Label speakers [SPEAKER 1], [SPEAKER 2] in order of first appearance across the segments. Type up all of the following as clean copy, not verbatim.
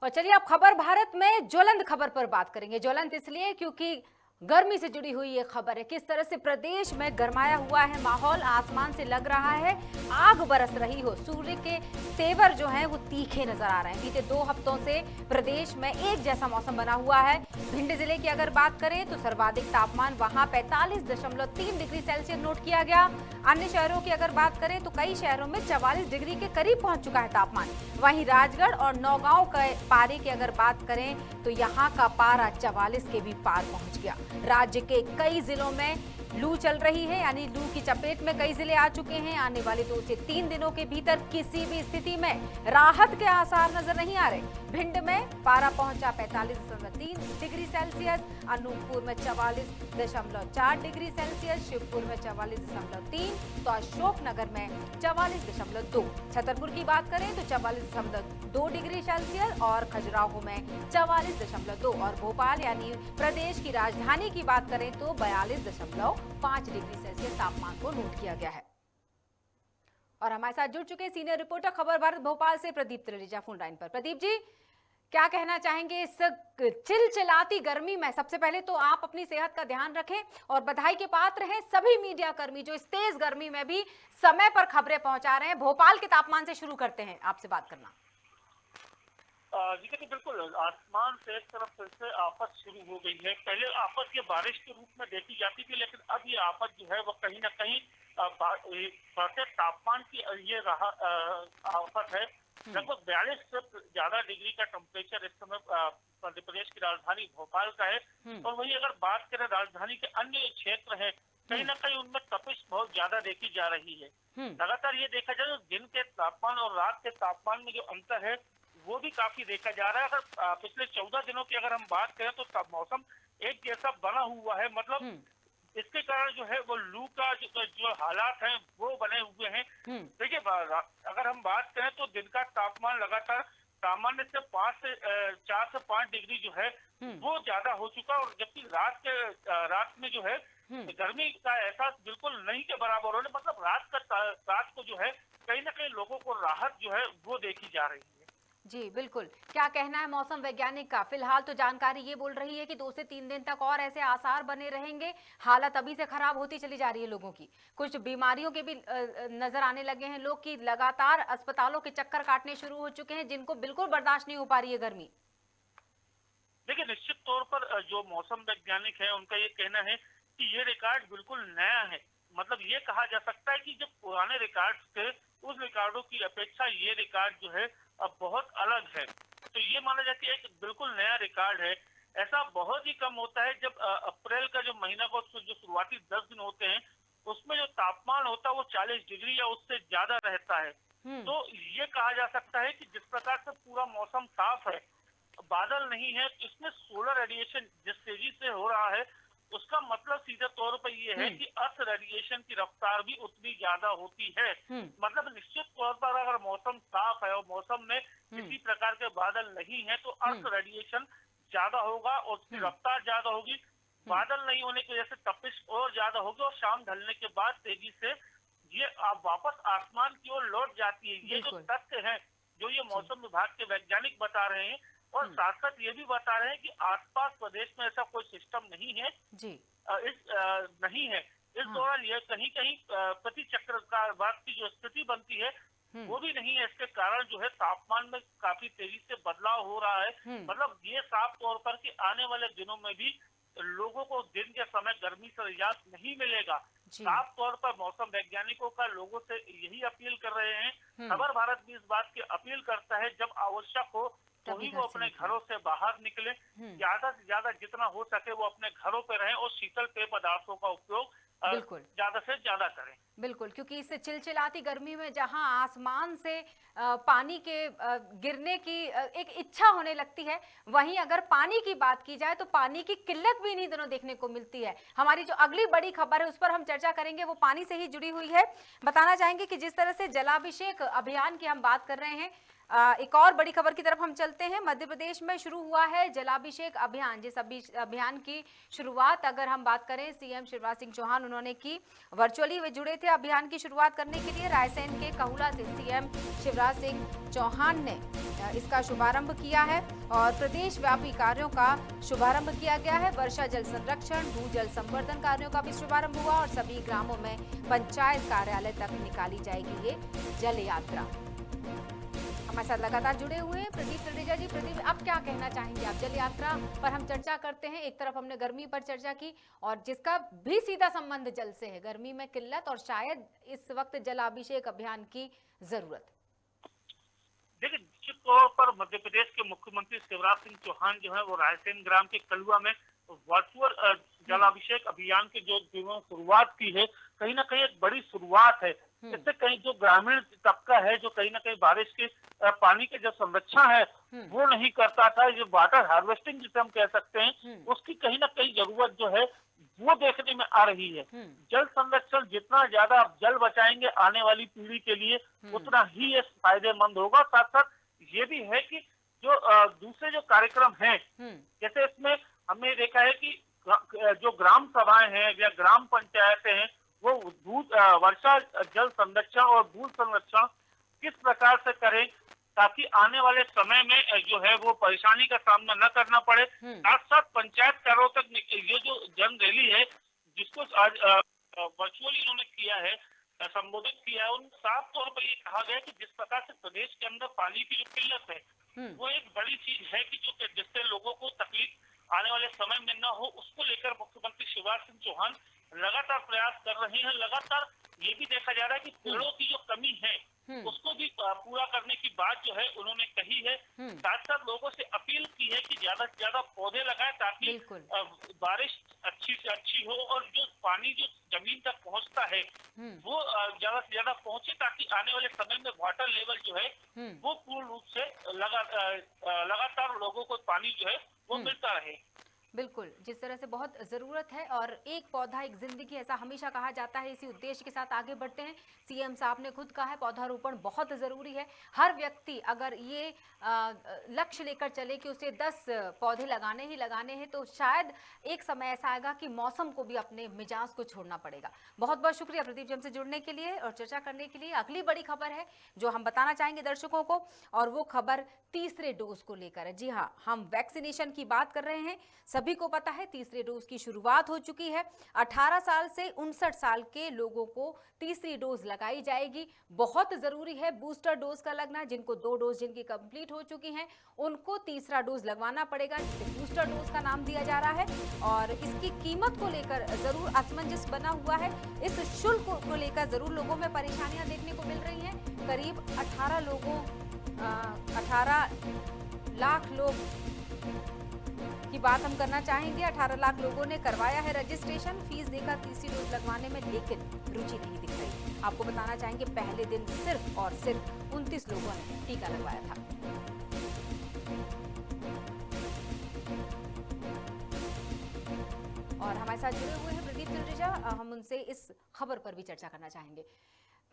[SPEAKER 1] और चलिए अब खबर भारत में ज्वलंत खबर पर बात करेंगे। ज्वलंत इसलिए क्योंकि गर्मी से जुड़ी हुई ये खबर है। किस तरह से प्रदेश में गरमाया हुआ है माहौल, आसमान से लग रहा है आग बरस रही हो। सूर्य के तेवर जो है वो तीखे नजर आ रहे हैं। बीते 2 हफ्तों से प्रदेश में एक जैसा मौसम बना हुआ है। भिंड जिले की अगर बात करें तो सर्वाधिक तापमान वहां 45.3 डिग्री सेल्सियस नोट किया गया। अन्य शहरों की अगर बात करें तो कई शहरों में 44 डिग्री के करीब पहुंच चुका है तापमान। वहीं राजगढ़ और नौगांव के पारे की अगर बात करें तो यहां का पारा 44 के भी पार पहुंच गया। राज्य के कई जिलों में लू चल रही है, यानी लू की चपेट में कई जिले आ चुके हैं। आने वाले 2 से 3 दिनों के भीतर किसी भी स्थिति में राहत के आसार नजर नहीं आ रहे। भिंड में पारा पहुंचा 45.3 डिग्री सेल्सियस, अनूपपुर में 44.4 डिग्री सेल्सियस, शिवपुर में 44.3, तो अशोकनगर में 44.2। छतरपुर की बात करें तो 44.2 डिग्री सेल्सियस और खजुराहो में 44.2 और भोपाल यानी प्रदेश की राजधानी की बात करें तो 42.5 डिग्री सेल्सियस तापमान को नोट किया गया है। और हमारे साथ जुड़ चुके सीनियर रिपोर्टर खबर भारत भोपाल से प्रदीप त्रिवेदी फोन लाइन पर। प्रदीप जी, क्या कहना चाहेंगे इस चिलचिलाती गर्मी में? सबसे पहले तो आप अपनी सेहत का ध्यान रखें और बधाई के पात्र हैं सभी मीडिया कर्मी जो इस तेज गर्मी में भी समय पर खबरें पहुंचा रहे हैं। भोपाल के तापमान से शुरू करते हैं आपसे बात करना।
[SPEAKER 2] जी देखिए, बिल्कुल आसमान से एक तरफ फिर से आफत शुरू हो गई है। पहले आफत ये बारिश के रूप में देखी जाती थी, लेकिन अब ये आफत जो है वो कहीं ना कहीं बढ़ते तापमान की ये आफत है। लगभग 42 से ज्यादा डिग्री का टेम्परेचर इस समय मध्य प्रदेश की राजधानी भोपाल का है। और वही अगर बात करें राजधानी के अन्य क्षेत्र है, कहीं ना कहीं उनमें तपिश बहुत ज्यादा देखी जा रही है। लगातार ये देखा जाए तो दिन के तापमान और रात के तापमान में जो अंतर है वो भी काफी देखा जा रहा है। अगर पिछले 14 दिनों की अगर हम बात करें तो मौसम एक जैसा बना हुआ है। मतलब इसके कारण जो है वो लू का जो हालात हैं वो बने हुए हैं। देखिए, अगर हम बात करें तो दिन का तापमान लगातार सामान्य से 4 से 5 डिग्री जो है वो ज्यादा हो चुका, और जबकि रात में जो है गर्मी का एहसास बिल्कुल नहीं के बराबर होने, मतलब रात को जो है कहीं ना कहीं लोगों को राहत जो है वो देखी जा रही है।
[SPEAKER 1] जी बिल्कुल, क्या कहना है मौसम वैज्ञानिक का? फिलहाल तो जानकारी ये बोल रही है कि 2 से 3 दिन तक और ऐसे आसार बने रहेंगे। हालत अभी से खराब होती चली जा रही है लोगों की। कुछ बीमारियों के भी नजर आने लगे हैं लोग कि लगातार अस्पतालों के चक्कर काटने शुरू हो चुके हैं, जिनको बिल्कुल बर्दाश्त नहीं हो पा रही है गर्मी।
[SPEAKER 2] देखिए, निश्चित तौर पर जो मौसम वैज्ञानिक है उनका ये कहना है कि ये रिकॉर्ड बिल्कुल नया है। मतलब ये कहा जा सकता है कि जो पुराने रिकॉर्ड थे उस रिकॉर्डों की अपेक्षा ये रिकॉर्ड जो है अब बहुत अलग है। तो ये माना जाता है कि बिल्कुल नया रिकॉर्ड है। ऐसा बहुत ही कम होता है जब अप्रैल का जो महीना को जो शुरुआती 10 दिन होते हैं उसमें जो तापमान होता है वो 40 डिग्री या उससे ज्यादा रहता है। तो ये कहा जा सकता है कि जिस प्रकार से पूरा मौसम साफ है, बादल नहीं है, इसमें सोलर रेडिएशन जिस तेजी से हो रहा है उसका मतलब सीधे तौर पर ये है कि अर्थ रेडिएशन की रफ्तार भी उतनी ज्यादा होती है। मतलब निश्चित तौर पर अगर मौसम साफ है और मौसम में किसी प्रकार के बादल नहीं है तो अर्थ रेडिएशन ज्यादा होगा और उसकी रफ्तार ज्यादा होगी। बादल नहीं होने की वजह से तपिश और ज्यादा होगी और शाम ढलने के बाद तेजी से ये वापस आसमान की ओर लौट जाती है। ये जो तथ्य है जो ये मौसम विभाग के वैज्ञानिक बता रहे हैं, और साथ साथ ये भी बता रहे हैं कि आसपास प्रदेश में ऐसा कोई सिस्टम नहीं है जी। नहीं है। इस दौरान ये कहीं कहीं प्रति चक्रवात की जो स्थिति बनती है वो भी नहीं है। इसके कारण जो है तापमान में काफी तेजी से बदलाव हो रहा है। मतलब ये साफ तौर पर कि आने वाले दिनों में भी लोगों को दिन के समय गर्मी से निजात नहीं मिलेगा। साफ तौर पर मौसम वैज्ञानिकों का लोगों से यही अपील कर रहे हैं। खबर भारत भी इस बात की अपील करता है जब आवश्यक हो तभी वो अपने घरों से बाहर निकले। ज्यादा से ज्यादा जितना हो सके वो अपने घरों पे रहें और शीतल पेय पदार्थों का उपयोग ज्यादा से ज्यादा करें।
[SPEAKER 1] बिल्कुल, क्योंकि इस चिलचिलाती गर्मी में जहां आसमान से पानी के गिरने की एक इच्छा होने लगती है, वहीं अगर पानी की बात की जाए तो पानी की किल्लत भी इन्हीं दिनों देखने को मिलती है। हमारी जो अगली बड़ी खबर है उस पर हम चर्चा करेंगे, वो पानी से ही जुड़ी हुई है। बताना चाहेंगे कि जिस तरह से जलाभिषेक अभियान की हम बात कर रहे हैं, एक और बड़ी खबर की तरफ हम चलते हैं। मध्य प्रदेश में शुरू हुआ है जलाभिषेक अभियान। जिस अभियान की शुरुआत अगर हम बात करें सीएम शिवराज सिंह चौहान उन्होंने की, वर्चुअली वे जुड़े थे अभियान की शुरुआत करने के लिए। रायसेन के कहुला से सीएम शिवराज सिंह चौहान ने इसका शुभारंभ किया है और प्रदेश व्यापी कार्यों का शुभारंभ किया गया है। वर्षा जल संरक्षण, भूजल संवर्धन कार्यों का भी शुभारंभ हुआ और सभी ग्रामों में पंचायत कार्यालय तक निकाली जाएगी ये जल यात्रा। हमारे साथ लगातार जुड़े हुए हैं प्रदीप जडेजा जी। प्रदीप, आप क्या कहना चाहेंगे? आप जल यात्रा पर हम चर्चा करते हैं, एक तरफ हमने गर्मी पर चर्चा की और जिसका भी सीधा संबंध जल से है, गर्मी में किल्लत और शायद इस वक्त जलाभिषेक अभियान की जरूरत।
[SPEAKER 2] देखिए, निश्चित तौर पर मध्य प्रदेश के मुख्यमंत्री शिवराज सिंह चौहान जो है वो रायसेन ग्राम के कलुआ में वर्चुअल जलाभिषेक अभियान की जो शुरुआत की है, कहीं ना कहीं एक बड़ी शुरुआत है। इससे कहीं जो ग्रामीण तबका है जो कहीं ना कहीं बारिश के पानी के जो संरक्षण है वो नहीं करता था, जो वाटर हार्वेस्टिंग जिसे हम कह सकते हैं, उसकी कहीं ना कहीं जरूरत जो है वो देखने में आ रही है। जल संरक्षण जितना ज्यादा आप जल बचाएंगे आने वाली पीढ़ी के लिए उतना ही ये फायदेमंद होगा। साथ साथ ये भी है कि जो दूसरे जो कार्यक्रम हैं, जैसे इसमें हमने देखा है कि जो ग्राम सभाएं हैं या ग्राम पंचायतें हैं वो वर्षा जल संरक्षण और भू संरक्षण किस प्रकार से करें ताकि आने वाले समय में जो है वो परेशानी का सामना न करना पड़े। साथ साथ पंचायत कार्यों तक ये जो जन रैली है जिसको आज वर्चुअली इन्होंने किया है, संबोधित किया है, उन साफ तौर पर ये कहा गया कि जिस प्रकार से प्रदेश के अंदर पानी की जो किल्लत है वो एक बड़ी चीज है कि जो जिससे लोगों को तकलीफ आने वाले समय में न हो, उसको लेकर मुख्यमंत्री शिवराज सिंह चौहान लगातार प्रयास कर रहे हैं। लगातार ये भी देखा जा रहा है कि पेड़ों की जो कमी है उसको भी पूरा करने की बात जो है उन्होंने कही है। साथ साथ लोगों से अपील की है कि ज्यादा से ज्यादा पौधे लगाएं ताकि बारिश अच्छी से अच्छी हो और जो पानी जो जमीन तक पहुंचता है वो ज्यादा से ज्यादा पहुंचे ताकि आने वाले समय में वाटर लेवल जो है वो पूर्ण रूप से लगातार लोगों को पानी जो है वो मिलता रहे।
[SPEAKER 1] बिल्कुल, जिस तरह से बहुत ज़रूरत है और एक पौधा एक जिंदगी, ऐसा हमेशा कहा जाता है। इसी उद्देश्य के साथ आगे बढ़ते हैं। सीएम साहब ने खुद कहा है पौधारोपण बहुत ज़रूरी है। हर व्यक्ति अगर ये लक्ष्य लेकर चले कि उसे 10 पौधे लगाने ही लगाने हैं तो शायद एक समय ऐसा आएगा कि मौसम को भी अपने मिजाज को छोड़ना पड़ेगा। बहुत बहुत शुक्रिया प्रदीप जी हमसे जुड़ने के लिए और चर्चा करने के लिए। अगली बड़ी खबर है जो हम बताना चाहेंगे दर्शकों को और वो खबर तीसरे डोज को लेकर है। जी हाँ, हम वैक्सीनेशन की बात कर रहे हैं। सभी को पता है तीसरे डोज की शुरुआत हो चुकी है। 18 साल से 59 साल के लोगों को तीसरी डोज लगाई जाएगी। बहुत जरूरी है बूस्टर डोज का लगना। जिनको 2 डोज जिनकी कंप्लीट हो चुकी हैं उनको तीसरा डोज लगवाना पड़ेगा, जिसे बूस्टर डोज का नाम दिया जा रहा है। और इसकी कीमत को लेकर जरूर असमंजस बना हुआ है। इस शुल्क को लेकर जरूर लोगों में परेशानियां देखने को मिल रही हैं। करीब 18 लाख लोग की बात हम करना चाहेंगे। 18 लाख लोगों ने करवाया है रजिस्ट्रेशन, फीस देकर तीसरी डोज लगवाने में, लेकिन रुचि नहीं दिख रही। आपको बताना चाहेंगे पहले दिन सिर्फ और सिर्फ 29 लोगों ने टीका लगवाया था। और हमारे साथ जुड़े हुए हैं प्रदीप जडेजा, हम उनसे इस खबर पर भी चर्चा करना चाहेंगे।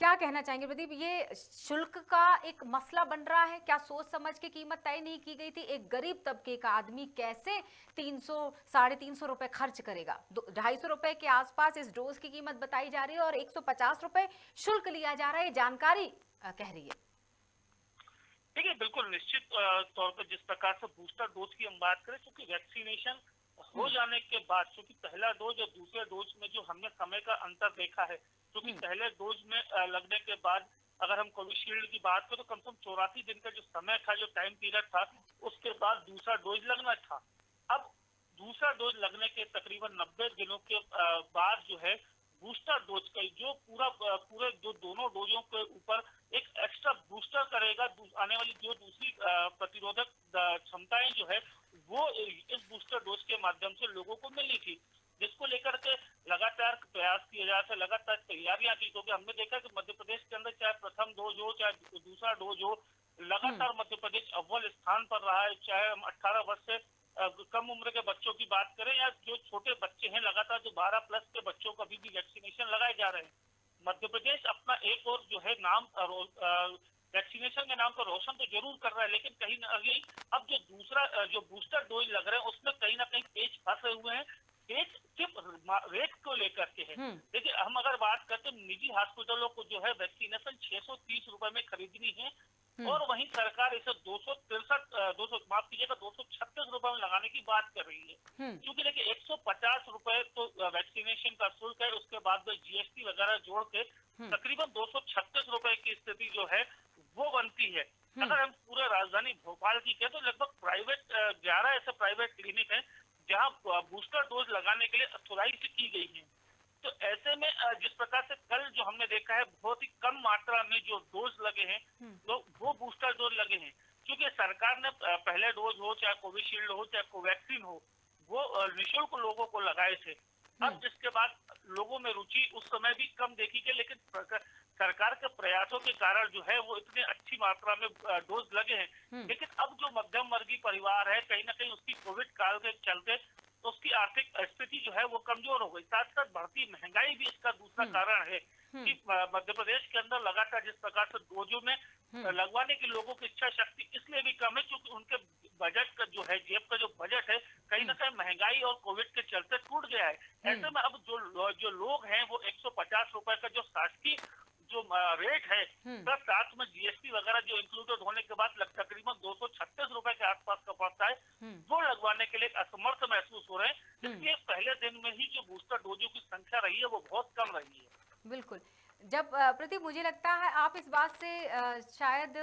[SPEAKER 1] क्या कहना चाहेंगे प्रदीप, ये शुल्क का एक मसला बन रहा है? क्या सोच समझ के कीमत तय नहीं की गई थी? एक गरीब तबके का आदमी कैसे 300 350 रुपए खर्च करेगा? 250 रुपए के आसपास इस डोज की कीमत बताई जा रही है और 150 रुपए शुल्क लिया जा रहा है, जानकारी कह रही है।
[SPEAKER 2] देखिए, बिल्कुल निश्चित तौर पर जिस प्रकार से बूस्टर डोज की हम बात करें, क्योंकि वैक्सीनेशन हो जाने के बाद, क्योंकि पहला डोज और दूसरे डोज में जो हमने समय का अंतर देखा है, क्योंकि पहले डोज में लगने के बाद अगर हम कोविशील्ड की बात करें तो कम से कम 84 दिन का जो समय था, जो टाइम पीरियड था, उसके बाद दूसरा डोज लगना था। अब दूसरा डोज लगने के तकरीबन 90 दिनों के बाद जो है बूस्टर डोज का जो पूरे जो दोनों डोजों के ऊपर एक एक्स्ट्रा बूस्टर करेगा। आने वाली जो दूसरी प्रतिरोधक क्षमताएं जो है वो इस बूस्टर डोज के माध्यम से लोगों को मिली थी, जिसको लेकर के लगातार प्रयास किए जा रहे थे, लगातार तैयारियां की। क्योंकि हमने देखा कि मध्य प्रदेश के अंदर चाहे प्रथम डोज हो चाहे दूसरा डोज हो, लगातार मध्य प्रदेश अव्वल स्थान पर रहा है। चाहे हम 18 वर्ष से कम उम्र के बच्चों की बात करें या जो छोटे बच्चे हैं, लगातार जो 12+ के बच्चों को अभी भी वैक्सीनेशन लगाए जा रहे हैं। मध्य प्रदेश अपना एक और जो है नाम वैक्सीनेशन के नाम पर रोशन तो जरूर कर रहा है, लेकिन कहीं ना कहीं अब जो दूसरा जो बूस्टर डोज लग रहे हैं उसमें कहीं ना कहीं पेच फंसे हुए हैं। पेच सिर्फ रेट को लेकर के है। देखिए, हम अगर बात करते हैं निजी हॉस्पिटलों को जो है वैक्सीनेशन 630 रुपए में खरीदनी है, और वहीं सरकार इसे 263 माफ कीजिएगा 236 रुपए में लगाने की बात कर रही है। क्योंकि देखिए 150 रुपए तो वैक्सीनेशन का शुल्क है, उसके बाद में जीएसटी वगैरह जोड़ के तकरीबन 236 रुपए की स्थिति जो है वो बनती है। अगर हम पूरे राजधानी भोपाल की कहें तो लगभग प्राइवेट 11 ऐसे प्राइवेट क्लिनिक है जहां बूस्टर डोज लगाने के लिए अथोराइज की गई है। तो ऐसे में जिस प्रकार से कल जो हमने देखा है बहुत ही कम मात्रा में जो डोज लगे हैं तो वो बूस्टर डोज लगे हैं, क्योंकि सरकार ने पहले डोज हो चाहे कोविशील्ड हो चाहे कोवैक्सीन हो वो निःशुल्क लोगों को लगाए थे। अब जिसके बाद लोगों में रुचि उस समय भी कम देखी गई, लेकिन सरकार के प्रयासों के कारण जो है वो इतनी अच्छी मात्रा में डोज लगे हैं। लेकिन अब जो मध्यम वर्गीय परिवार है कहीं ना कहीं उसकी कोविड काल के चलते तो उसकी आर्थिक स्थिति जो है वो कमजोर हो गई। साथ साथ बढ़ती महंगाई भी इसका दूसरा कारण है कि मध्य प्रदेश के अंदर लगातार जिस प्रकार से डोजों में लगवाने की लोगों की इच्छा शक्ति इसलिए भी कम है क्योंकि उनके बजट का जो है जेब का जो बजट है कहीं ना कहीं महंगाई और कोविड के चलते टूट गया है। ऐसे में अब जो लोग हैं वो 150 रुपए का जो शासकीय जो रेट है प्लस साथ में जीएसटी वगैरह जो इंक्लूडेड होने के बाद तकरीबन 236 रुपए के आसपास का पड़ता है, वो लगवाने के लिए असमर्थ महसूस हो रहे हैं। इसलिए पहले दिन में ही जो बूस्टर डोजों की संख्या रही है वो बहुत कम रही है।
[SPEAKER 1] बिल्कुल। जब प्रदीप मुझे लगता है आप इस बात से शायद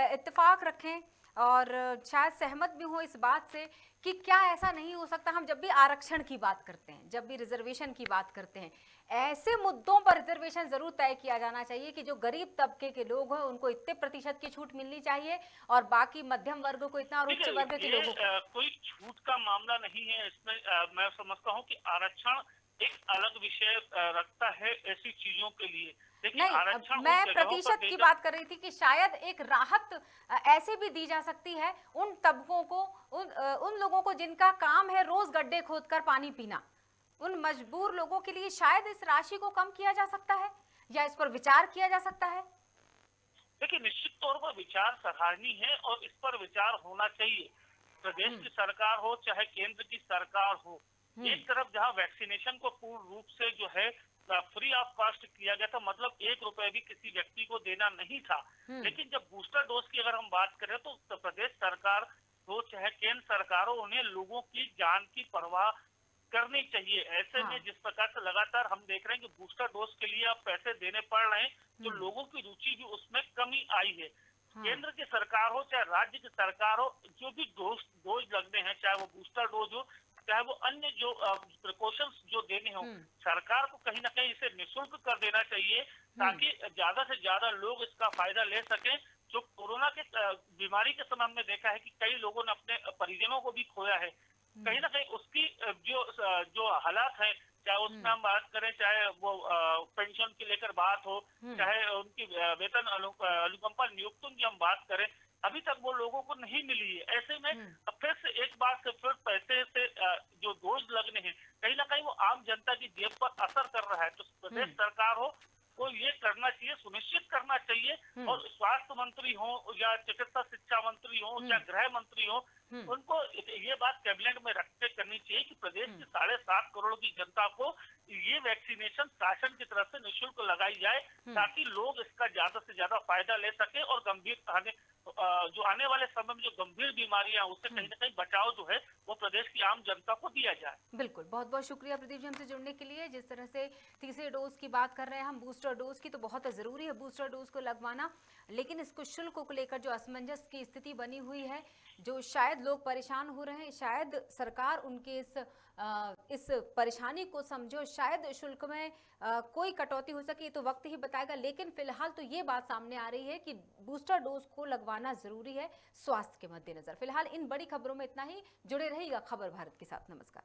[SPEAKER 1] इत्तेफाक रखें और शायद सहमत भी हो इस बात से कि क्या ऐसा नहीं हो सकता, हम जब भी आरक्षण की बात करते हैं, जब भी रिजर्वेशन की बात करते हैं, ऐसे मुद्दों पर रिजर्वेशन जरूर तय किया जाना चाहिए कि जो गरीब तबके के लोग हैं उनको इतने प्रतिशत की छूट मिलनी चाहिए और बाकी मध्यम वर्ग को इतना और उच्च वर्ग के लोगों को
[SPEAKER 2] कोई छूट का मामला नहीं है इसमें। मैं समझता हूँ कि आरक्षण एक अलग विषय रखता है ऐसी चीजों के लिए।
[SPEAKER 1] नहीं, मैं प्रतिशत की बात कर रही थी कि शायद एक राहत ऐसे भी दी जा सकती है उन तबकों को, उन लोगों को जिनका काम है रोज गड्ढे खोदकर पानी पीना, उन मजबूर लोगों के लिए शायद इस राशि को कम किया जा सकता है या इस पर विचार किया जा सकता है।
[SPEAKER 2] देखिए, निश्चित तौर पर विचार सराहनीय है और इस पर विचार होना चाहिए। प्रदेश की सरकार हो चाहे केंद्र की सरकार हो, एक तरफ जहां वैक्सीनेशन को पूर्ण रूप से जो है फ्री ऑफ कॉस्ट किया गया था, मतलब 1 रुपए भी किसी व्यक्ति को देना नहीं था, लेकिन जब बूस्टर डोज की अगर हम बात करें तो प्रदेश सरकार हो चाहे केंद्र सरकार हो उन्हें लोगों की जान की परवाह करनी चाहिए। ऐसे में जिस प्रकार से लगातार हम देख रहे हैं कि बूस्टर डोज के लिए अब पैसे देने पड़ रहे हैं तो लोगों की रुचि भी उसमें कमी आई है। केंद्र की सरकार हो चाहे राज्य की सरकार हो, जो भी डोज लगने हैं चाहे वो बूस्टर डोज हो चाहे वो अन्य जो प्रिकॉशंस जो देने हो, सरकार को कहीं ना कहीं इसे निःशुल्क कर देना चाहिए ताकि ज्यादा से ज्यादा लोग इसका फायदा ले सकें। जो कोरोना के बीमारी के समय हमने देखा है कि कई लोगों ने अपने परिजनों को भी खोया है, कहीं ना कहीं उसकी जो हालात है, चाहे उसमें हम बात करें चाहे वो पेंशन के लेकर बात हो चाहे उनकी वेतन अनुकंपा नियुक्तों की हम बात करें, अभी तक वो लोगों को नहीं मिली है। ऐसे में अब फिर से एक बार से फिर पैसे से जो डोज लगने हैं कहीं ना कहीं वो आम जनता की जेब पर असर कर रहा है। तो प्रदेश सरकार हो को ये करना चाहिए, सुनिश्चित करना चाहिए, और स्वास्थ्य मंत्री हो या चिकित्सा शिक्षा मंत्री हो या गृह मंत्री हो, उनको ये बात कैबिनेट में रख के करनी चाहिए कि प्रदेश की 7.5 करोड़ की जनता को ये वैक्सीनेशन शासन की तरफ से निःशुल्क लगाई जाए ताकि लोग इसका ज्यादा से ज्यादा फायदा ले सके और गंभीर जो आने वाले समय में जो गंभीर बीमारियां उससे कहीं ना कहीं बचाव जो है वो प्रदेश की आम जनता को दिया जाए।
[SPEAKER 1] बिल्कुल, बहुत बहुत शुक्रिया प्रदीप जी हमसे जुड़ने के लिए। जिस तरह से तीसरे डोज की बात कर रहे हैं हम, बूस्टर डोज की, तो बहुत जरूरी है बूस्टर डोज को लगवाना, लेकिन इसको शुल्क को लेकर जो असमंजस की स्थिति बनी हुई है, जो शायद लोग परेशान हो रहे हैं, शायद सरकार उनके इस परेशानी को समझो, शायद शुल्क में कोई कटौती हो सके तो वक्त ही बताएगा। लेकिन फिलहाल तो ये बात सामने आ रही है कि बूस्टर डोज को लगवाना जरूरी है स्वास्थ्य के मद्देनजर। फिलहाल इन बड़ी खबरों में इतना ही। जुड़े रहिएगा खबर भारत के साथ। नमस्कार।